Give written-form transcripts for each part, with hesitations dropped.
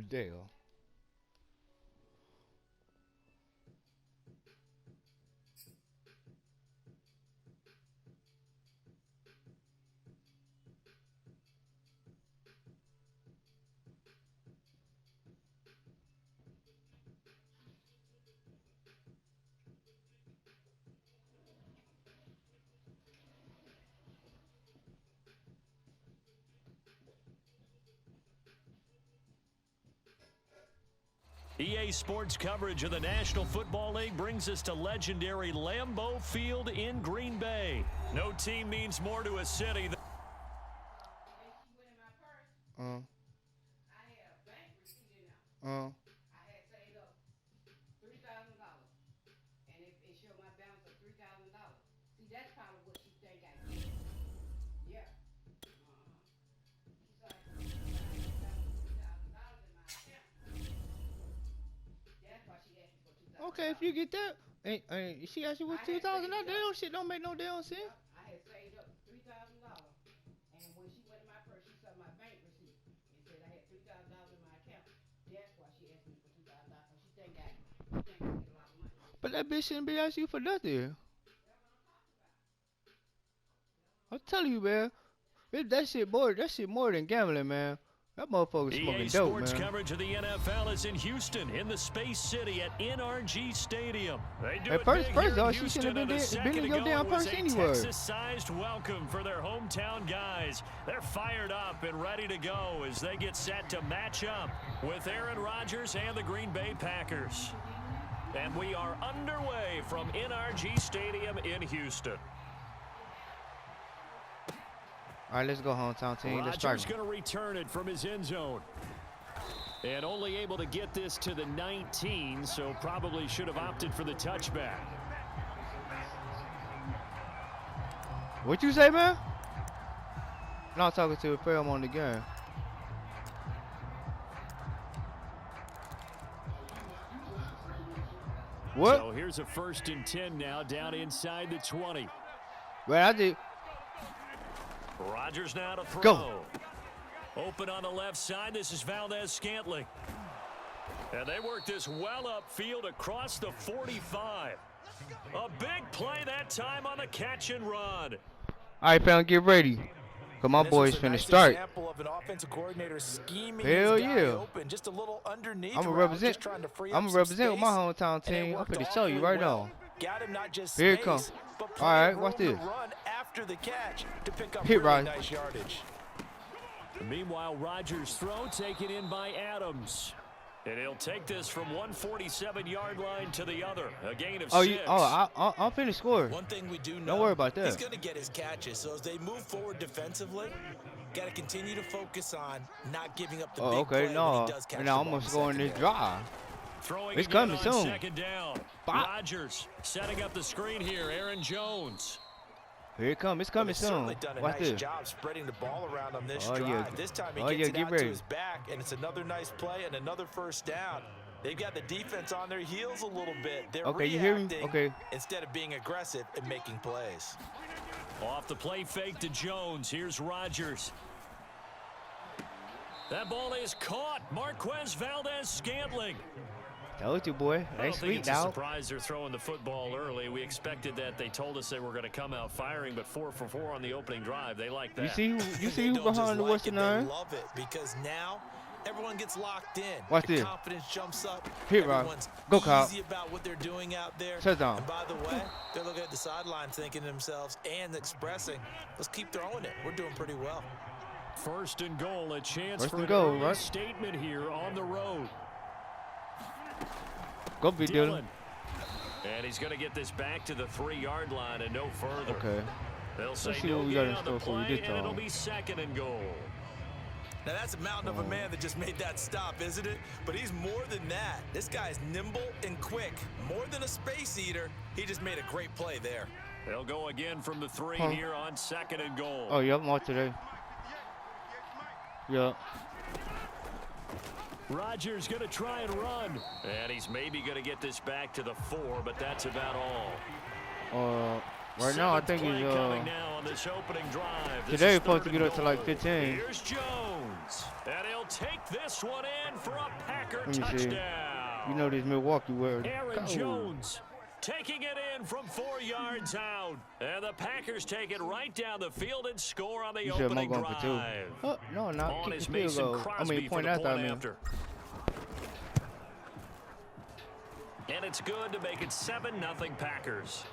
There you go. EA Sports coverage of the National Football League brings us to legendary Lambeau Field in Green Bay. No team means more to a city than... Uh. I had saved up $3,000, and it showed my balance of $3,000. See, that's probably what she think I did. Yeah. She's like, $3,000 in my account. That's why she asked me for $2,000. Okay, if you get that, she asked you what 2,000. That damn shit don't make no damn sense. Yep, I had saved up $3,000, and when she went in my purse, she saw my bank receipt and said I had $3,000 in my account. That's why she asked me for $2,000. So she think I get a lot of money. But that bitch shouldn't be asking you for nothing. I'm telling you, man. That shit more than gambling, man. That motherfucker smoking EA dope, Sports man. coverage of the NFL is in Houston, in the Space City at NRG Stadium. They do At it first, big here in though, she Houston, shouldn't have and a been second in your ago, damn it was purse a anyway. Texas-sized welcome for their hometown guys. They're fired up and ready to go as they get set to match up with Aaron Rodgers and the Green Bay Packers. And we are underway from NRG Stadium in Houston. All right, let's go, hometown team. Let's try. Rodgers going to return it from his end zone. And only able to get this to the 19, so probably should have opted for the touchback. What you say, man? I'm not talking to a film on the game. What? So here's a 1st and 10 now, down inside the 20. Well, I did. Rodgers now to throw. Go. Open on the left side. This is Valdez-Scantling. And they work this well upfield across the 45. A big play that time on the catch and run. All right, fam, get ready. Cause my boys finna start. Example of an offensive coordinator scheming Hell his guy yeah. open, just a little underneath. I'm gonna route, represent. just trying to free I'm up gonna some represent with my space, hometown and it team. I'm worked finna show you awfully right well. now. Got him not just Here it space, comes. but All right, plenty of watch room this. to run after the catch to pick up Hit really right. nice yardage. Meanwhile, Rodgers' throw taken in by Adams. And he'll take this from 147-yard line to the other. A gain of 6. I'm finna score. One thing we do know, Don't worry about that. he's going to get his catches. So as they move forward defensively, got to continue to focus on not giving up the big play when he does catch And the I'm ball gonna in score in this secondary. drive. Throwing It's again coming on soon. 2nd down. Bop. Rodgers setting up the screen here. Aaron Jones. Here it comes. It's coming They've soon. certainly done a Watch nice this. job spreading the ball around on this Oh, drive. yeah. This time he Oh, gets yeah, it get out ready. to his back, and it's another nice play and another 1st down. They've got the defense on their heels a little bit. They're Okay, you hear me? reacting Okay. instead of being aggressive and making plays. Off the play fake to Jones. Here's Rodgers. That ball is caught. Marquez Valdez-Scantling. Told you, boy. I They don't think sweet it's a now. surprise they're throwing the football early. We expected that. They told us they were going to come out firing, but 4 for 4 on the opening drive. They like that. You see They who don't just behind the like Western it, they Iron? love it because now everyone gets locked in. Watch the this. confidence jumps up. Hit, Rob. Everyone's Go, Kyle. easy about what they're doing out there. Touchdown. And by the way, they're looking at the sideline thinking to themselves and expressing, let's keep throwing it. We're doing pretty well. 1st and goal, a chance First for and an goal, early right? statement here on the road. Go be Dillon. Dylan. And he's going to get this back to the 3-yard line and no further. Okay. They'll say see no what we got gain in on store the for you play, this and it'll time. be 2nd and goal. Now, that's a mountain of a man that just made that stop, isn't it? But he's more than that. This guy's nimble and quick. More than a space eater, he just made a great play there. They'll go again from the 3 Huh. here on 2nd and goal. Oh, yeah, I'm on today. Yeah. Rodgers going to try and run. And he's maybe going to get this back to the 4, but that's about all. Right now, I think Seventh he's play coming now on this opening drive. This today is he's supposed to third get and up to like goal. 15. Here's Jones, and he'll take this one in for a Packer Let me see. touchdown. You know these Milwaukee words. Aaron Jones taking it in from 4 yards out. And the Packers take it right down the field and score on the You said I'm opening going for 2. drive. Oh, no, not On kick is the field Mason goal. I Crosby mean, for point the after. point after. And it's good to make it 7-0 Packers.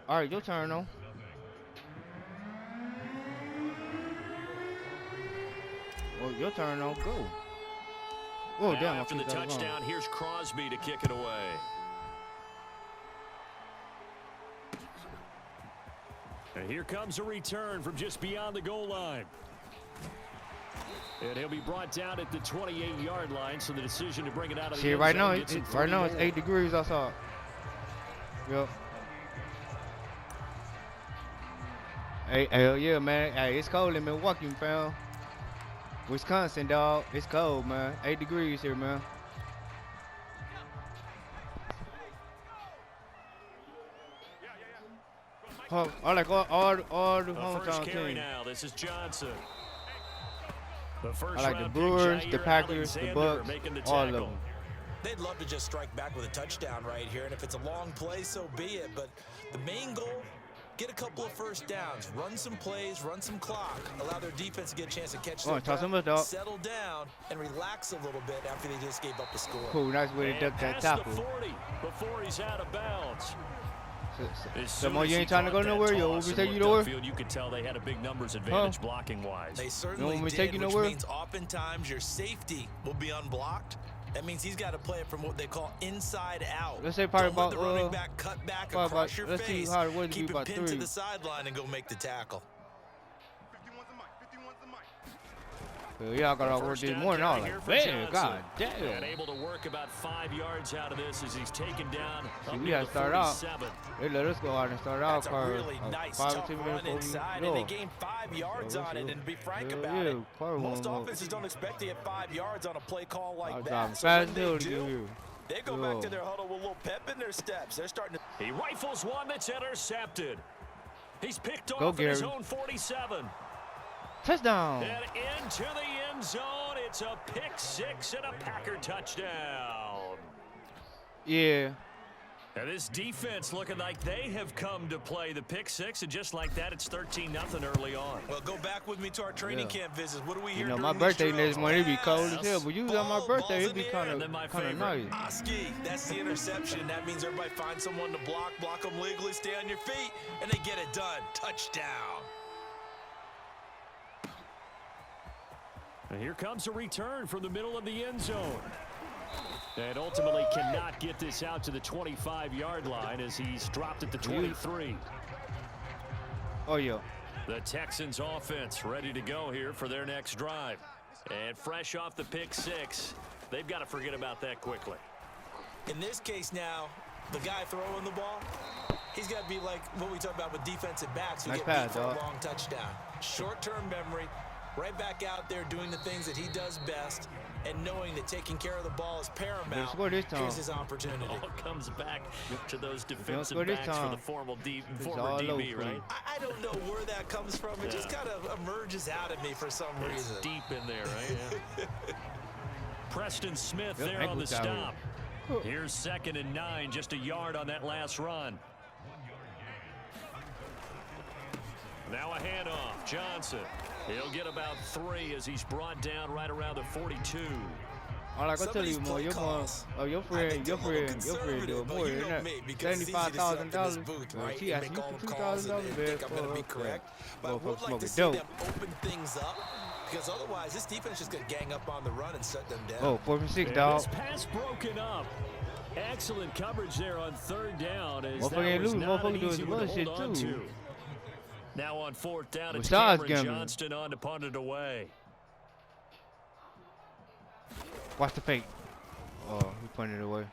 All right, your turn, though. Well, your turn, though. Go. Oh, Now damn. after the touchdown, here's Crosby to kick it away. And here comes a return from just beyond the goal line. And he'll be brought down at the 28-yard line, so the decision to bring it out of the See, end right zone now, gets him right now 30 it's 8 degrees outside. Yep. Hey, hell yeah, man. Hey, it's cold in Milwaukee, fam. Wisconsin, dog. It's cold, man. 8 degrees here, man. Oh, I like all the hometown teams. Now, this is Johnson. The first I like the round Brewers, pick, the Jair Packers, the Alexander Bucks, making the all of tackle. them. They'd love to just strike back with a touchdown right here, and if it's a long play, so be it. But the main goal, get a couple of first downs, run some plays, run some clock, allow their defense to get a chance to catch their toss him breath, up, dog. settle down, and relax a little bit after they just gave up the score. Cool, nice way to And duck that past the tackle. 40 before he's out of bounds. Some more, you ain't trying to go nowhere. Yo, want me to take you nowhere? You could tell they had a big numbers advantage blocking wise. They certainly want me to did, take you which nowhere? means oftentimes your safety will be unblocked. That means he's got to play it from what they call inside out. Let's say probably Don't let about, the running back cut back probably across about- your let's see face. how it would be Keep it about pinned 3. to the sideline and go make the tackle. Yeah, I got to work First this down morning. I was carry like, here for man, Johnson. god And damn. able to work about 5 yards out of this as he's taken down See, up we near had the to start out. 47. They let us go out and start out That's a for really nice, 5 tough 10 run minutes before inside, we and they go. gained 5 yards Yeah, on it. that's And to be frank yeah, about yeah, it, probably most won't- offenses don't expect to get 5 yards on a play call I like was that. driving So fast when they hill to get do, here. they go back Yo. to their huddle with a little pep in their steps. They're starting to. He rifles one that's intercepted. He's picked Go, off at his Gary. own 47. Touchdown. And into the end zone. It's a pick six and a Packer touchdown. Yeah. And this defense looking like they have come to play the pick six, and just like that, it's 13-0 early on. Well, go back with me to our training camp visits. What do we hear? You know, my during these birthday drills? next month, it'd be cold as Pass, hell. But usually on my ball, birthday, balls it'd in be the air. kind And then my of favorite. nice. Oski, that's the interception. That means everybody finds someone to block them legally, stay on your feet, and they get it done. Touchdown. And here comes a return from the middle of the end zone. And ultimately cannot get this out to the 25-yard line as he's dropped at the 23. Oh, yeah. The Texans offense ready to go here for their next drive. And fresh off the pick six, they've got to forget about that quickly. In this case now, the guy throwing the ball, he's got to be like what we talk about with defensive backs who Nice get pass, beat for dog. a long touchdown. Short-term memory, right back out there doing the things that he does best, and knowing that taking care of the ball is paramount. score this time. Here's his opportunity. All comes back to those defensive score this backs for time. the former all DB, over. right? I don't know where that comes from. It just kind of emerges out of me for some It's reason. deep in there, right? Yeah. Preston Smith Yep, there on the ankle tackle. stop. Here's 2nd and 9, just a yard on that last run. Now a handoff. Johnson. He'll get about 3 as he's brought down right around the 42. All I can Some tell of you these more, play your mom, calls, oh, your I friend, think your they're a little friend do conservative, but more you than know that. me, because it's easy to sit up in $75,000. this booth, right, She and asked make you all for the calls and $2,000 think I'm going to be correct. But I would like to see dope. them open things up, because otherwise this defense is just going to gang up on the run and shut them down. Oh, 4th and 6, And dog. this pass broken up. Excellent coverage there on 3rd down. As Motherfucker that ain't was lose, not an motherfucker doing easy one to bullshit hold on too. to. Now on 4th down, it's Besides Cameron gambling. Johnston on to punt it away. Watch the fake. Oh, he punted it away.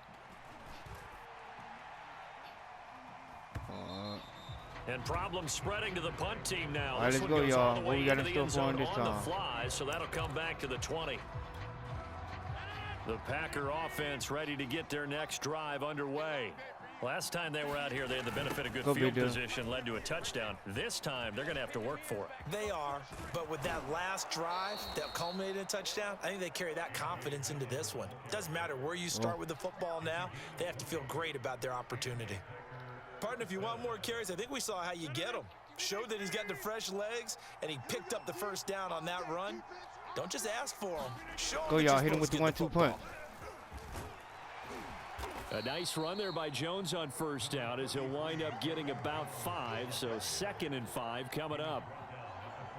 And problems spreading to the punt team now. All right, This let's one go, goes all y'all. the What way we got into in the end store for zone him this on the time? fly, so that'll come back to the 20. The Packer offense ready to get their next drive underway. Last time they were out here, they had the benefit of good Go field big deal. position, led to a touchdown. This time, they're going to have to work for it. They are, but with that last drive that culminated in a touchdown, I think they carry that confidence into this one. Doesn't matter where you start with the football now, they have to feel great about their opportunity. Partner, if you want more carries, I think we saw how you get them. Showed that he's got the fresh legs, and he picked up the first down on that run. Don't just ask for him. Show him. Go, y'all. Hit him with the 1-2 punch. A nice run there by Jones on first down as he'll wind up getting about 5. So 2nd and 5 coming up.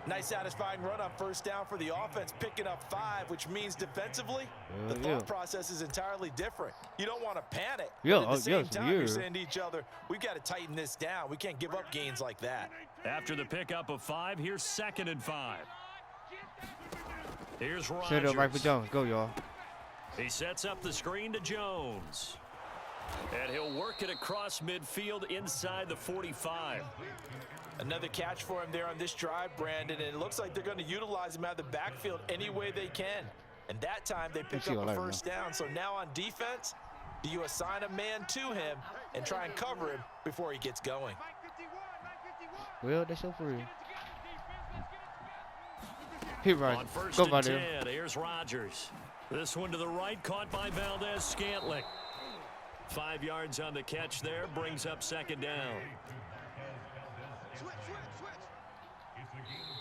Nice satisfying run on first down for the offense, picking up 5, which means defensively, the thought process is entirely different. You don't want to panic. Yeah, but at the same time, you're saying to each other, we've got to tighten this down. We can't give up gains like that. After the pickup of 5, here's 2nd and 5. Here's Rodgers. Set it up right for Jones. Go, y'all. He sets up the screen to Jones. And he'll work it across midfield inside the 45. Another catch for him there on this drive, Brandon, and it looks like they're going to utilize him out of the backfield any way they can. And that time they pick up a first down. So now on defense, do you assign a man to him and try and cover him before he gets going? Well, that's so free. Hit right. On first Go and by 10, there. here's Rodgers. This one to the right, caught by Valdez-Scantling. 5 yards on the catch there, brings up 2nd down.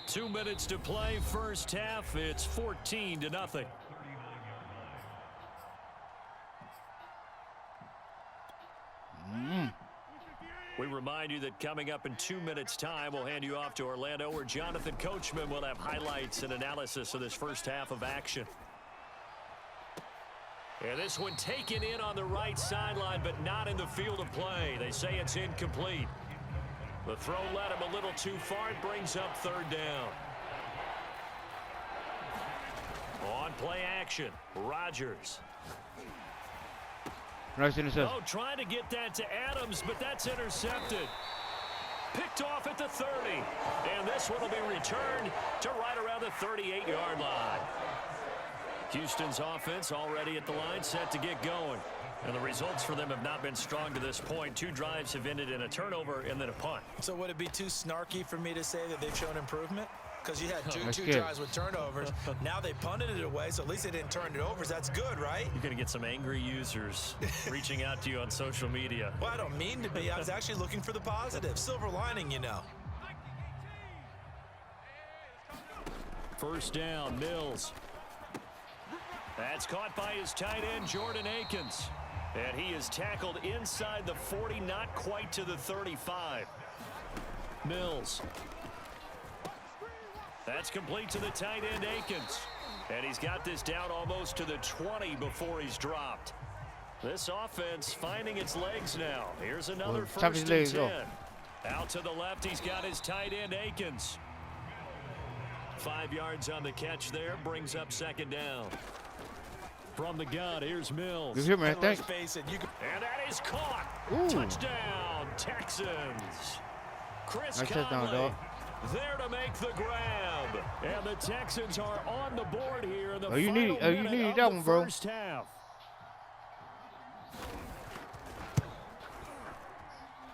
2 minutes to play, first half. It's 14-0. We remind you that coming up in 2 minutes' time, we'll hand you off to Orlando, where Jonathan Coachman will have highlights and analysis of this first half of action. And this one taken in on the right sideline, but not in the field of play. They say it's incomplete. The throw led him a little too far. It brings up 3rd down. On play action, Rodgers. Nice interception. Oh, trying to get that to Adams, but that's intercepted. Picked off at the 30. And this one will be returned to right around the 38-yard line. Houston's offense already at the line, set to get going. And the results for them have not been strong to this point. 2 drives have ended in a turnover and then a punt. So would it be too snarky for me to say that they've shown improvement? Because you had two good. drives with turnovers. Now they punted it away, so at least they didn't turn it over. So that's good, right? You're going to get some angry users reaching out to you on social media. Well, I don't mean to be. I was actually looking for the positive. Silver lining, you know. First down, Mills. That's caught by his tight end, Jordan Akins. And he is tackled inside the 40, not quite to the 35. Mills. That's complete to the tight end, Akins. And he's got this down almost to the 20 before he's dropped. This offense finding its legs now. Here's another first and 10. Out to the left, he's got his tight end, Akins. 5 yards on the catch there, brings up 2nd down. From the gun, here's Mills. You hear me, And that is caught. Ooh. Touchdown, Texans. Chris Nice Conley touchdown, dog. there to make the grab. And the Texans are on the board here in the you final need minute that of one, the bro. first half.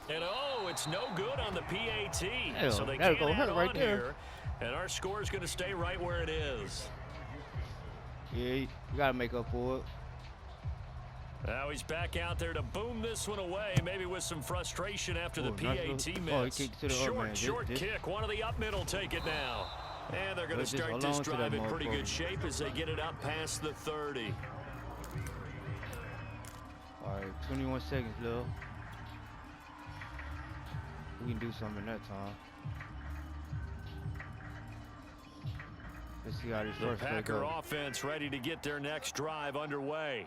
And oh, it's no good on the PAT. Hell, So they that'll can't go add hurt right on there. here. And our score is going to stay right where it is. Yeah, you got to make up for it. Now he's back out there to boom this one away, maybe with some frustration after the PAT nice miss. he kicked to the Short kick. One of the up mid will take it now. And they're going to start this drive in pretty good shape as they get it up past the 30. All right, 21 seconds, Lil. We can do something in that time. Let's see how this The first play Packer goes. offense ready to get their next drive underway.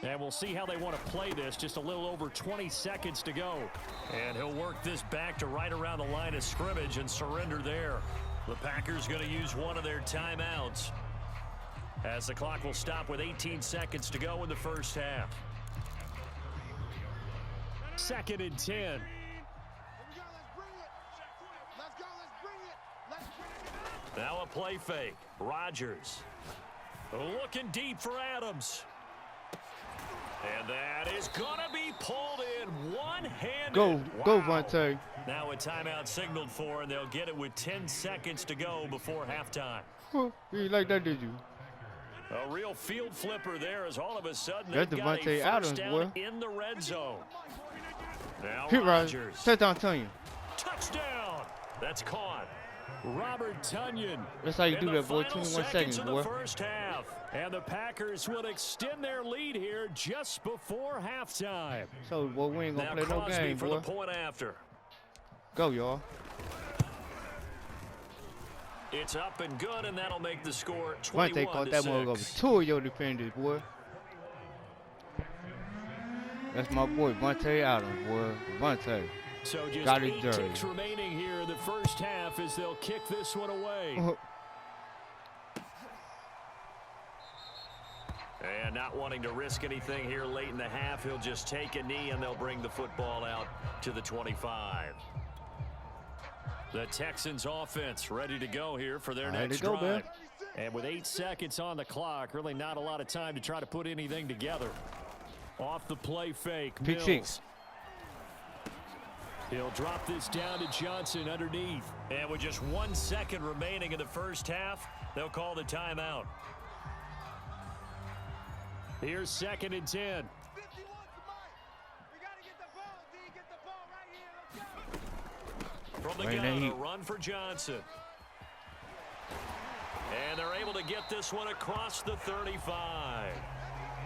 And we'll see how they want to play this. Just a little over 20 seconds to go. And he'll work this back to right around the line of scrimmage and surrender there. The Packers going to use one of their timeouts as the clock will stop with 18 seconds to go in the first half. 2nd and 10. Now a play fake. Rodgers looking deep for Adams. And that is going to be pulled in one-handed. Go, go, Wow. Vontae. Now a timeout signaled for, and they'll get it with 10 seconds to go before halftime. You didn't like that, did you? A real field flipper there as all of a sudden That's they've got a Devontae first Adams, down boy. in the red zone. Now Hit right. Rodgers. Touchdown, Tanya. Touchdown. That's caught. Robert Tonyan. That's how you in do the that, boy. final 21 seconds seconds, of boy. the first half. And the Packers will extend their lead here just before halftime. So, boy, we ain't gonna Now play no Crosby game, for boy. the point after. Go, y'all. It's up and good, and that'll make the score Vontae 21 caught to that 6. mother over 2 of your defenders, boy. That's my boy, Vontae Adams, boy. Vontae. So just Got it 8 dirty. ticks remaining here in the first half as they'll kick this one away. And not wanting to risk anything here late in the half, he'll just take a knee and they'll bring the football out to the 25. The Texans offense ready to go here for their next drive. man. And with 8 seconds on the clock, really not a lot of time to try to put anything together. Off the play fake, Pick Mills. six. He'll drop this down to Johnson underneath. And with just 1 second remaining in the first half, they'll call the timeout. Here's 2nd and 10. From the gun, a run for Johnson. And they're able to get this one across the 35.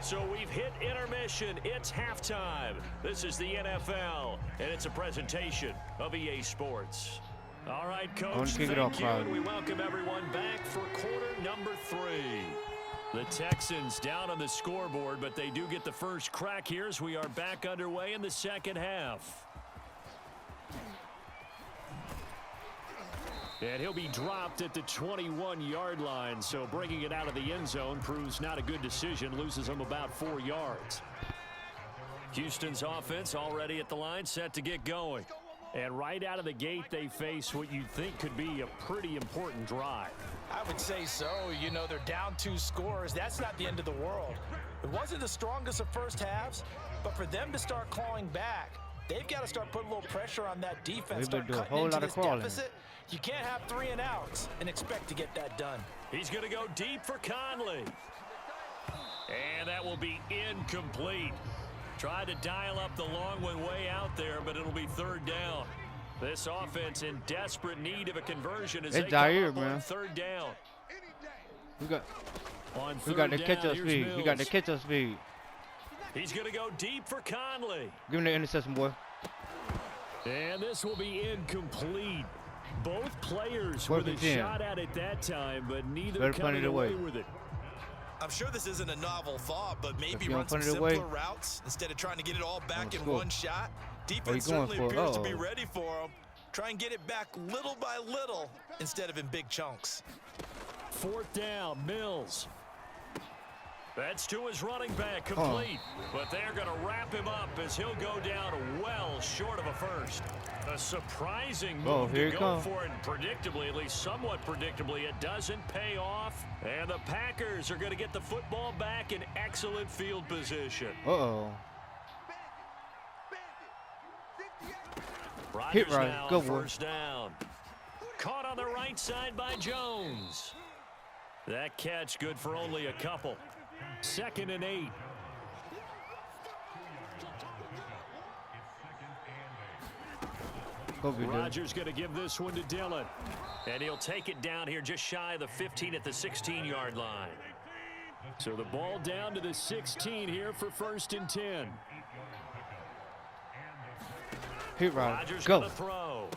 So we've hit intermission. It's halftime. This is the NFL, and it's a presentation of EA Sports. All right, Coach, thank you, and we welcome everyone back for quarter number 3. The Texans down on the scoreboard, but they do get the first crack here as we are back underway in the second half. And he'll be dropped at the 21-yard line, so bringing it out of the end zone proves not a good decision, loses him about 4 yards. Houston's offense already at the line, set to get going. And right out of the gate, they face what you'd think could be a pretty important drive. I would say so. You know, they're down 2 scores. That's not the end of the world. It wasn't the strongest of first halves, but for them to start clawing back, they've got to start putting a little pressure on that defense, start cutting into this deficit. You can't have 3 and outs and expect to get that done. He's going to go deep for Conley. And that will be incomplete. Tried to dial up the long one way out there, but it'll be 3rd down. This offense in desperate need of a conversion as they come up on 3rd down. We got to catch up speed. We got to catch up speed. He's going to go deep for Conley. Give him the interception, boy. And this will be incomplete. Both players with a shot at it that time, but neither coming away with it. I'm sure this isn't a novel thought, but maybe run some simpler routes instead of trying to get it all back in one shot. Defense certainly appears to be ready for him. Try and get it back little by little instead of in big chunks. 4th down, Mills. That's to his running back, complete. But they're going to wrap him up as he'll go down well short of a first. A surprising move to go for it predictably, at least somewhat predictably. It doesn't pay off. And the Packers are going to get the football back in excellent field position. Rodgers now on 1st down. Caught on the right side by Jones. That catch good for only a couple. 2nd and 8. Rodgers going to give this one to Dillon. And he'll take it down here just shy of the 15 at the 16-yard line. So the ball down to the 16 here for 1st and 10. Rodgers going to throw.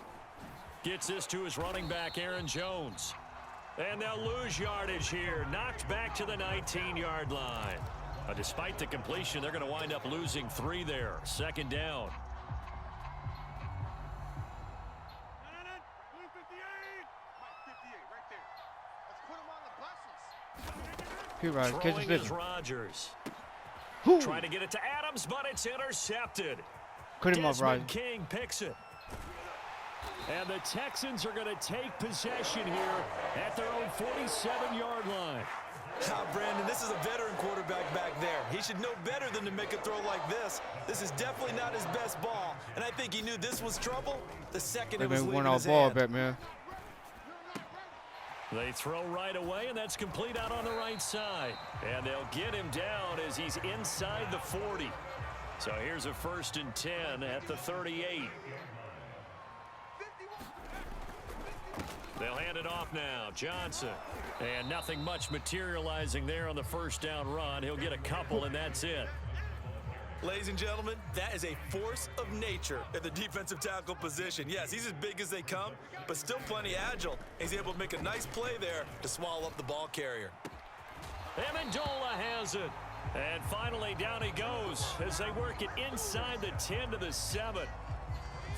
Gets this to his running back, Aaron Jones. And they'll lose yardage here. Knocked back to the 19-yard line. Despite the completion, they're going to wind up losing 3 there. 2nd down. Throwing is Rodgers. Trying to get it to Adams, but it's intercepted. Desmond King picks it. And the Texans are going to take possession here at their own 47-yard line. Brandon, this is a veteran quarterback back there. He should know better than to make a throw like this. This is definitely not his best ball, and I think he knew this was trouble the second it was leaving his hand. Back, man. They throw right away, and that's complete out on the right side. And they'll get him down as he's inside the 40. So here's a 1st and 10 at the 38. They'll hand it off now. Johnson. And nothing much materializing there on the 1st down run. He'll get a couple, and that's it. Ladies and gentlemen, that is a force of nature in the defensive tackle position. Yes, he's as big as they come, but still plenty agile. He's able to make a nice play there to swallow up the ball carrier. Amendola has it. And finally, down he goes as they work it inside the 10 to the 7.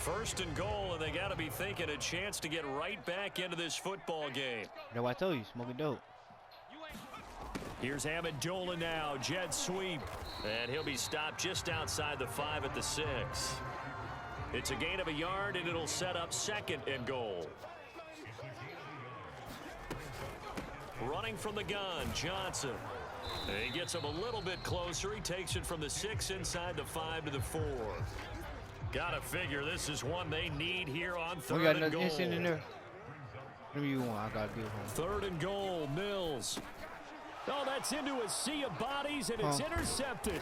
1st and goal, and they got to be thinking a chance to get right back into this football game. That's what I told you, smoking dope. Here's Amendola now, jet sweep, and he'll be stopped just outside the 5 at the 6. It's a gain of a yard, and it'll set up 2nd and goal. Running from the gun, Johnson. He gets him a little bit closer. He takes it from the 6 inside the 5 to the 4. Gotta figure this is one they need here on 3rd and goal. Instant in there. Give me one. I gotta give him. 3rd and goal, Mills. Oh, that's into a sea of bodies, and it's intercepted.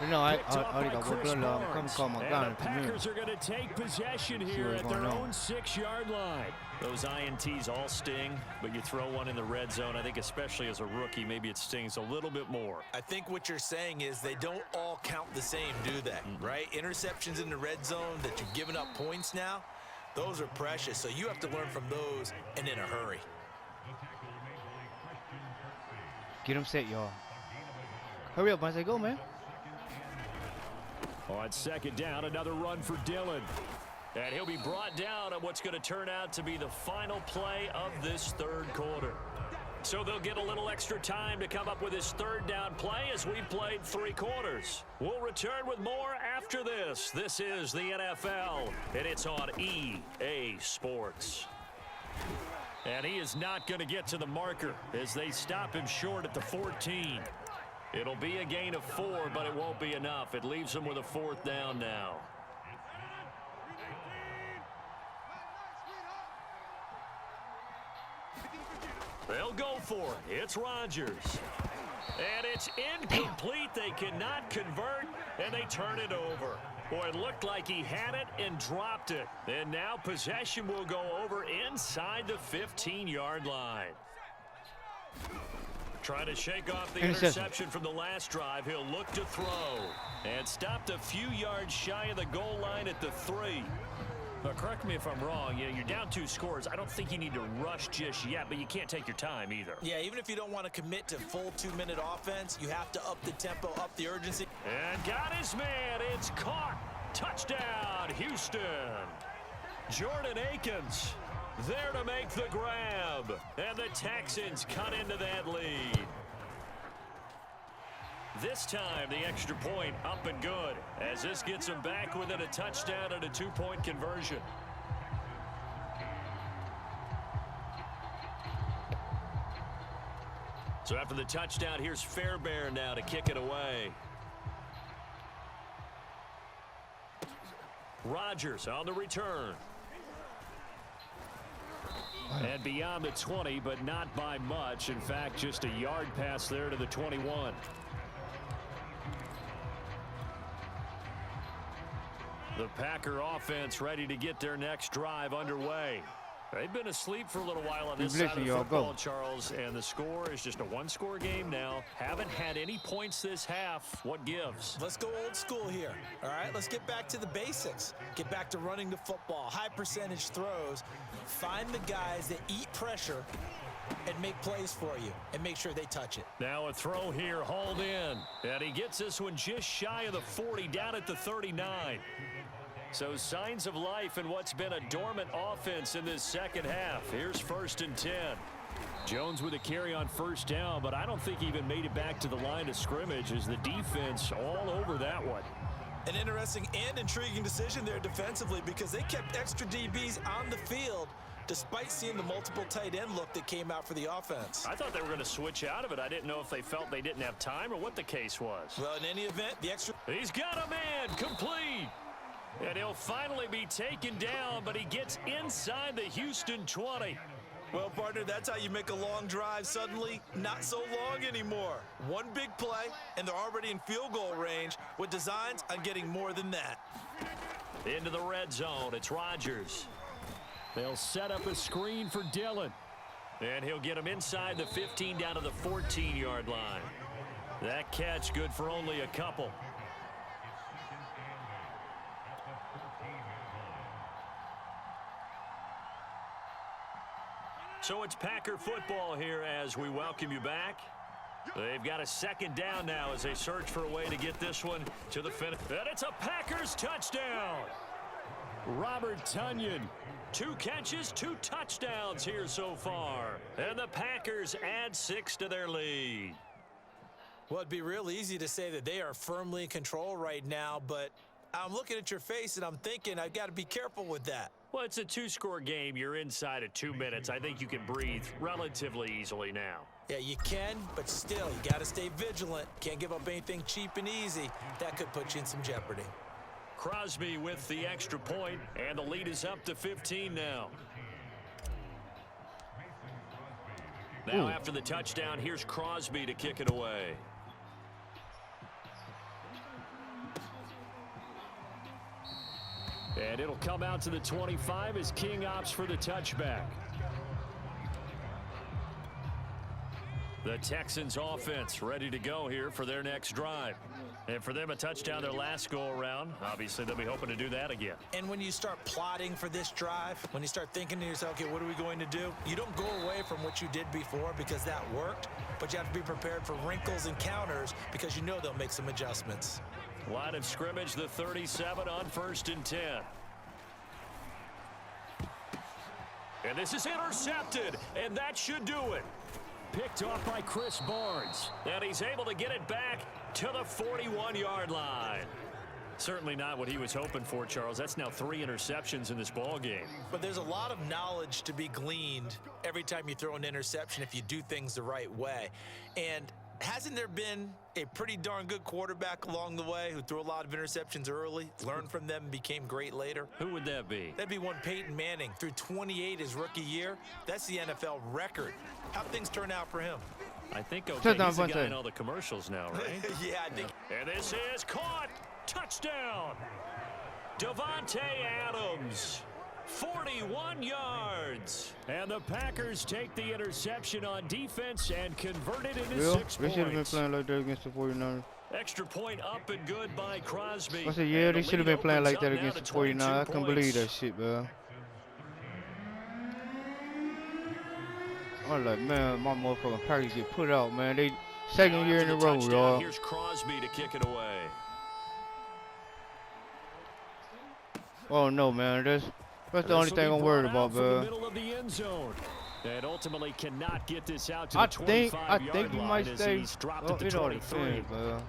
No, I Picked up by Chris Barnes. Come And the Packers are going to take possession here at their own 6-yard line. Those INTs all sting, but you throw one in the red zone. I think especially as a rookie, maybe it stings a little bit more. I think what you're saying is they don't all count the same, do they? Right? Interceptions in the red zone that you've given up points now, those are precious. So you have to learn from those and in a hurry. Get him set, y'all. Hurry up, Monte. Go, man. On 2nd down, another run for Dillon. And he'll be brought down on what's going to turn out to be the final play of this 3rd quarter. So they'll get a little extra time to come up with his 3rd down play as we've played 3 quarters. We'll return with more after this. This is the NFL, and it's on EA Sports. And he is not going to get to the marker as they stop him short at the 14. It'll be a gain of 4, but it won't be enough. It leaves him with a 4th down now. They'll go for it. It's Rodgers. And it's incomplete. They cannot convert, and they turn it over. Boy, it looked like he had it and dropped it. And now possession will go over inside the 15-yard line. Trying to shake off the interception from the last drive. He'll look to throw. And stopped a few yards shy of the goal line at the 3. But correct me if I'm wrong. You're down 2 scores. I don't think you need to rush just yet, but you can't take your time either. Yeah, even if you don't want to commit to full 2-minute offense, you have to up the tempo, up the urgency. And got his man. It's caught. Touchdown, Houston. Jordan Akins there to make the grab. And the Texans cut into that lead. This time, the extra point up and good, as this gets them back within a touchdown and a 2-point conversion. So after the touchdown, here's Fairbairn now to kick it away. Rodgers on the return. And beyond the 20, but not by much. In fact, just a yard pass there to the 21. The Packer offense ready to get their next drive underway. They've been asleep for a little while on this side of the football, Charles, and the score is just a 1-score game now. Haven't had any points this half. What gives? Let's go old school here, all right? Let's get back to the basics. Get back to running the football, high percentage throws. Find the guys that eat pressure and make plays for you and make sure they touch it. Now a throw here, hauled in. And he gets this one just shy of the 40, down at the 39. So signs of life in what's been a dormant offense in this second half. Here's 1st and 10. Jones with a carry on 1st down, but I don't think he even made it back to the line of scrimmage as the defense all over that one. An interesting and intriguing decision there defensively because they kept extra DBs on the field despite seeing the multiple tight end look that came out for the offense. I thought they were going to switch out of it. I didn't know if they felt they didn't have time or what the case was. Well, in any event, the extra... He's got a man, complete. And he'll finally be taken down, but he gets inside the Houston 20. Well, partner, that's how you make a long drive suddenly not so long anymore. One big play, and they're already in field goal range with designs on getting more than that. Into the red zone, it's Rodgers. They'll set up a screen for Dillon. And he'll get him inside the 15 down to the 14-yard line. That catch good for only a couple. So it's Packer football here as we welcome you back. They've got a second down now as they search for a way to get this one to the finish. And it's a Packers touchdown. Robert Tonyan. 2 catches, 2 touchdowns here so far. And the Packers add 6 to their lead. Well, it'd be real easy to say that they are firmly in control right now, but I'm looking at your face and I'm thinking I've got to be careful with that. Well, it's a 2-score game. You're inside of 2 minutes. I think you can breathe relatively easily now. Yeah, you can, but still, you got to stay vigilant. Can't give up anything cheap and easy. That could put you in some jeopardy. Crosby with the extra point, and the lead is up to 15 now. Now after the touchdown, here's Crosby to kick it away. And it'll come out to the 25 as King opts for the touchback. The Texans offense ready to go here for their next drive. And for them, a touchdown their last go-around. Obviously, they'll be hoping to do that again. And when you start plotting for this drive, when you start thinking to yourself, okay, what are we going to do? You don't go away from what you did before because that worked, but you have to be prepared for wrinkles and counters because you know they'll make some adjustments. Line of scrimmage, the 37 on 1st and 10. And this is intercepted, and that should do it. Picked off by Chris Barnes. And he's able to get it back to the 41-yard line. Certainly not what he was hoping for, Charles. That's now 3 interceptions in this ball game. But there's a lot of knowledge to be gleaned every time you throw an interception if you do things the right way. And hasn't there been a pretty darn good quarterback along the way who threw a lot of interceptions early, learned from them, and became great later? Who would that be? That'd be one Peyton Manning. Threw 28 his rookie year. That's the NFL record. How'd things turn out for him? I think okay, he's the guy in all the commercials now, right? Yeah, I think. And this is caught. Touchdown. Devontae Adams. 41 yards. And the Packers take the interception on defense and convert it into 6 points. They should have been playing like that against the 49ers. Extra point up and good by Crosby. I said, yeah, they should have been playing like that against the 49ers. I can't believe that shit, bro. I'm like, man, my motherfucking Packers get put out, man. They second year in a row, y'all. Here's Crosby to kick it away. Oh no, man, that's the only thing I'm worried about, bro. Middle of the end zone. And ultimately cannot get this out to the 25-yard I think he might stay. He's dropped at the 23. Bro.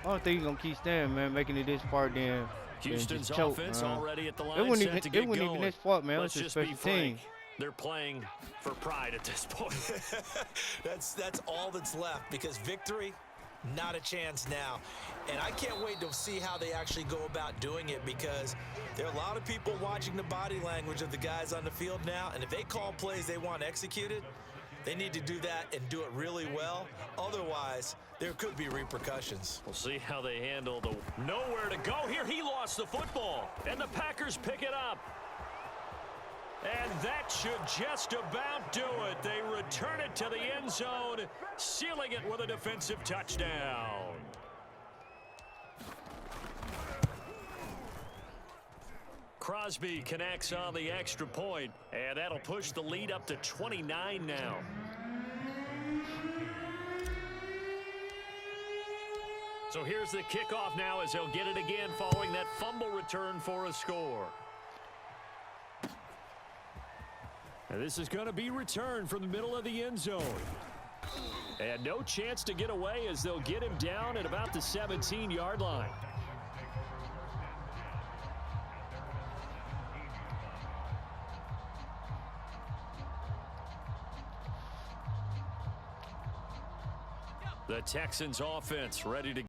I don't think he's gonna keep staying, man. Making it this far, then. Houston's choke, offense man. already at the line. It wasn't even his fault, man. Let's it was just be special team. They're playing for pride at this point. That's all that's left because victory, not a chance now. And I can't wait to see how they actually go about doing it because there are a lot of people watching the body language of the guys on the field now. And if they call plays they want executed, they need to do that and do it really well. Otherwise, there could be repercussions. We'll see how they handle the nowhere to go here. He lost the football, and the Packers pick it up. And that should just about do it. They return it to the end zone, sealing it with a defensive touchdown. Crosby connects on the extra point, and that'll push the lead up to 29 now. So here's the kickoff now as they'll get it again following that fumble return for a score. And this is going to be returned from the middle of the end zone. And no chance to get away as they'll get him down at about the 17-yard line. The Texans offense ready to